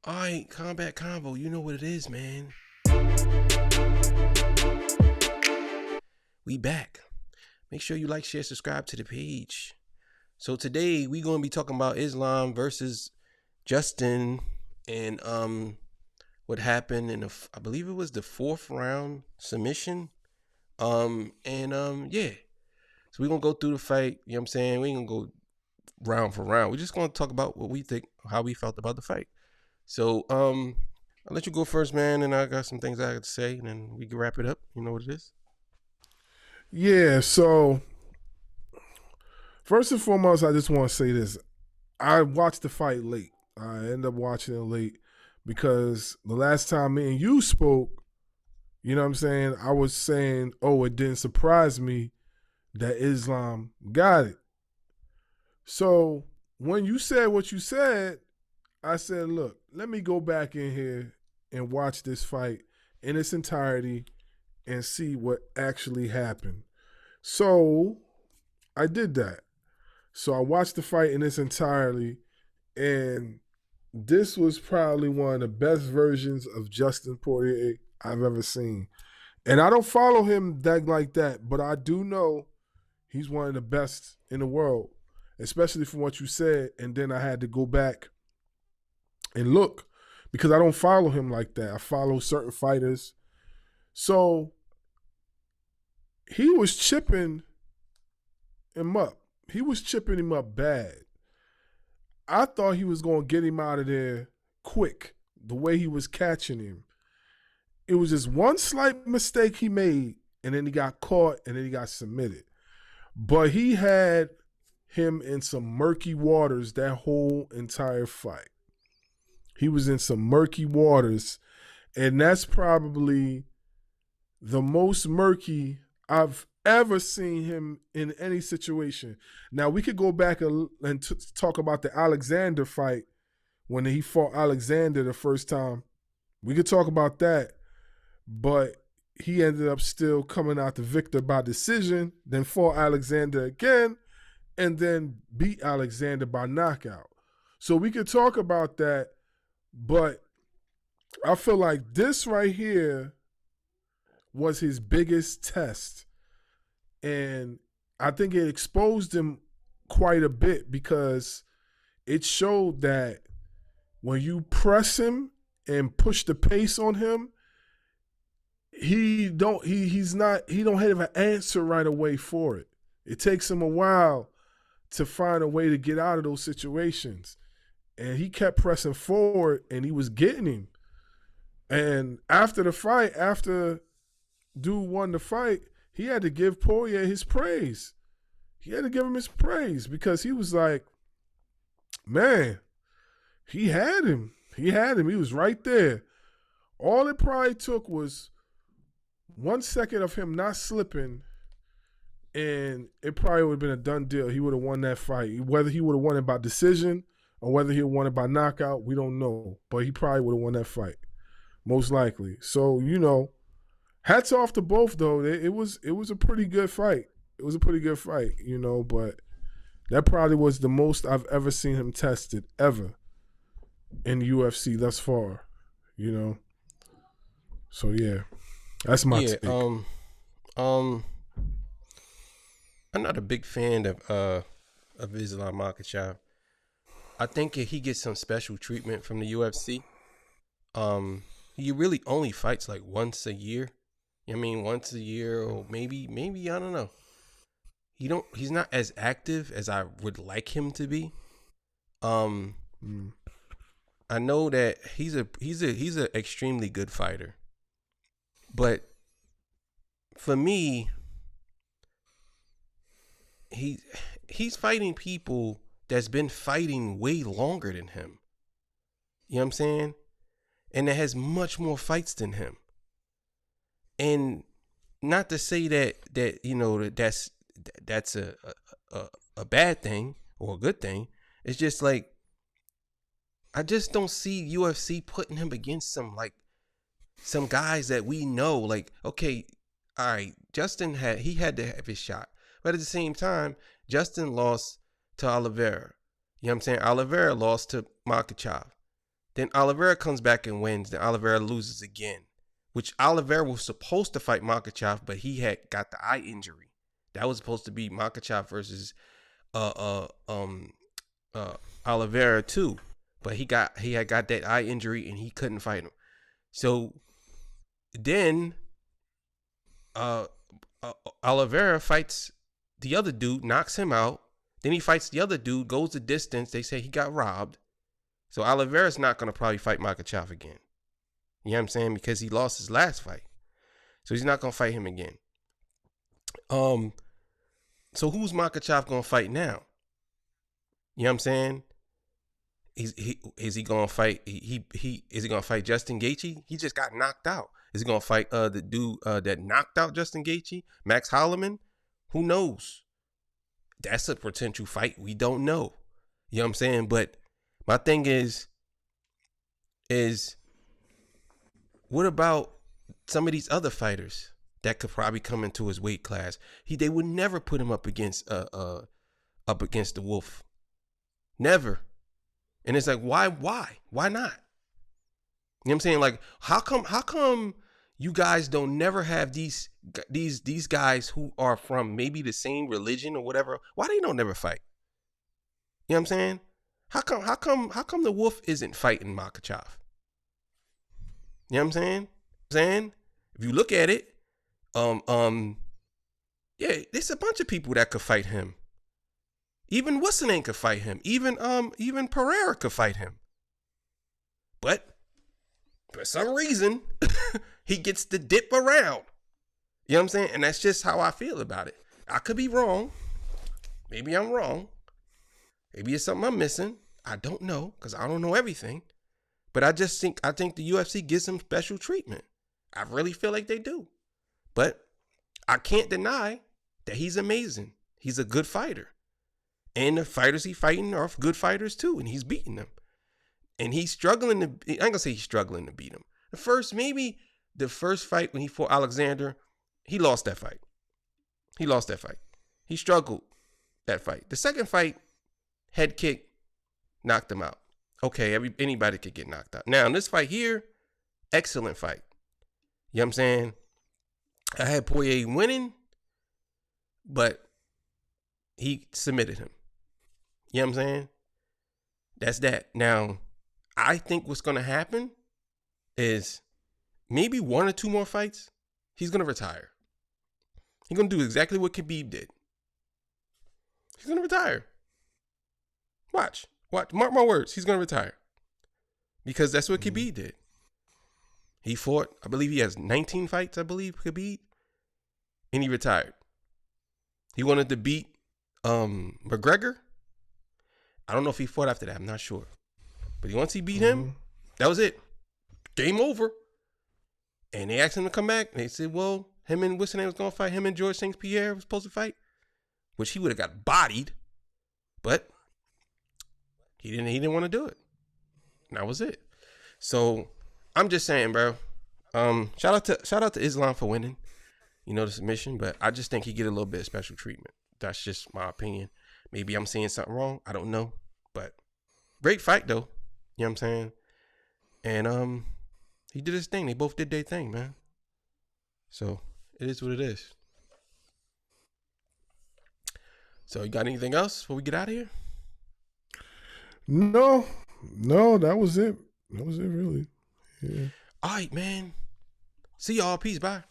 All right, Combat Convo, you know what it is, man. We back. Make sure you like, share, subscribe to the page. So today we gonna be talking about Islam versus Justin and what happened in I believe it was the 4th round submission. Yeah. So we're gonna go through the fight. You know what I'm saying? We ain't gonna go round for round. We're just gonna talk about what we think, how we felt about the fight. So I'll let you go first, man, and I got some things I got to say, and then we can wrap it up. You know what it is? Yeah, so first and foremost, I just want to say this. I watched the fight late. I ended up watching it late because the last time me and you spoke, you know what I'm saying, I was saying, oh, it didn't surprise me that Islam got it. So when you said what you said, I said, look, let me go back in here and watch this fight in its entirety and see what actually happened. So I did that. So I watched the fight in its entirety, and this was probably one of the best versions of Justin Poirier I've ever seen. And I don't follow him that like that, but I do know he's one of the best in the world, especially from what you said. And then I had to go back and look because I don't follow him like that. I follow certain fighters. So he was chipping him up. He was chipping him up bad. I thought he was going to get him out of there quick, the way he was catching him. It was just one slight mistake he made, and then he got caught, and then he got submitted. But he had him in some murky waters that whole entire fight. He was in some murky waters, and that's probably the most murky I've ever seen him in any situation. Now, we could go back and talk about the Alexander fight when he fought Alexander the first time. We could talk about that, but he ended up still coming out the victor by decision, then fought Alexander again, and then beat Alexander by knockout. So we could talk about that, but I feel like this right here was his biggest test. And I think it exposed him quite a bit because it showed that when you press him and push the pace on him, he don't have an answer right away for it. It takes him a while to find a way to get out of those situations. And he kept pressing forward, and he was getting him. And after the fight, after dude won the fight, he had to give Poirier his praise. He had to give him his praise because he was like, man, he had him. He had him. He was right there. All it probably took was 1 second of him not slipping, and it probably would have been a done deal. He would have won that fight. Whether he would have won it by decision or whether he would have won it by knockout, we don't know. But he probably would have won that fight, most likely. So, you know, hats off to both, though. It was a pretty good fight. It was a pretty good fight, you know, but that probably was the most I've ever seen him tested ever in the UFC thus far, you know. So, yeah, that's my take. I'm not a big fan of Islam Makhachev. I think he gets some special treatment from the UFC. He really only fights like once a year. I mean, once a year, or maybe I don't know. He's not as active as I would like him to be. I know that he's an extremely good fighter, but for me, he's fighting people that's been fighting way longer than him. You know what I'm saying? And that has much more fights than him. And not to say that you know that's a bad thing or a good thing. It's just like I just don't see UFC putting him against some guys that we know. Like, okay, all right, Justin had to have his shot, but at the same time, Justin lost to Oliveira. You know what I'm saying? Oliveira lost to Makhachev. Then Oliveira comes back and wins. Then Oliveira loses again, which Oliveira was supposed to fight Makhachev, but he had got the eye injury. That was supposed to be Makhachev versus Oliveira too, but he had got that eye injury and he couldn't fight him. So then Oliveira fights the other dude, knocks him out. Then he fights the other dude, goes the distance. They say he got robbed. So Oliveira's not going to probably fight Makhachev again. You know what I'm saying? Because he lost his last fight. So he's not going to fight him again. So who's Makhachev going to fight now? You know what I'm saying? Is he going to fight? Is he going to fight Justin Gaethje? He just got knocked out. Is he going to fight the dude that knocked out Justin Gaethje, Max Holloway? Who knows? That's a potential fight. We don't know. You know what I'm saying? But my thing is what about some of these other fighters that could probably come into his weight class? They would never put him up against the Wolf. Never. And it's like, why not? You know what I'm saying? Like, how come you guys don't never have these guys who are from maybe the same religion or whatever? Why they don't never fight? You know what I'm saying? How come the Wolf isn't fighting Makhachev? You know what I'm saying? If you look at it, yeah, there's a bunch of people that could fight him. Even what's-the-name could fight him. Even Poirier could fight him. But for some reason, he gets to dip around. You know what I'm saying? And that's just how I feel about it. I could be wrong. Maybe I'm wrong. Maybe it's something I'm missing. I don't know, because I don't know everything. But I think the UFC gives him special treatment. I really feel like they do. But I can't deny that he's amazing. He's a good fighter. And the fighters he's fighting are good fighters too, and he's beating them. And he's struggling to, I ain't gonna say he's struggling to beat him. The first fight when he fought Alexander, he lost that fight. He struggled that fight. The second fight, head kick, knocked him out. Okay, anybody could get knocked out. Now, in this fight here, excellent fight. You know what I'm saying? I had Poirier winning, but he submitted him. You know what I'm saying? That's that. Now, I think what's going to happen is maybe one or two more fights, he's going to retire. He's going to do exactly what Khabib did. He's going to retire. Watch. Mark my words. He's going to retire. Because that's what Khabib did. He fought, I believe he has 19 fights, Khabib. And he retired. He wanted to beat McGregor. I don't know if he fought after that. I'm not sure. But once he beat him, that was it. Game over. And they asked him to come back. And they said, well, him and what's his name was going to fight. Him and George St. Pierre was supposed to fight. Which he would have got bodied. But he didn't want to do it. And that was it. So I'm just saying, bro. Shout out to Islam for winning, the submission. But I just think he get a little bit of special treatment. That's just my opinion. Maybe I'm saying something wrong. I don't know. But great fight, though. You know what I'm saying? And he did his thing. They both did their thing, man. So it is what it is. So you got anything else before we get out of here? No, that was it. That was it, really. Yeah. All right, man. See y'all. Peace. Bye.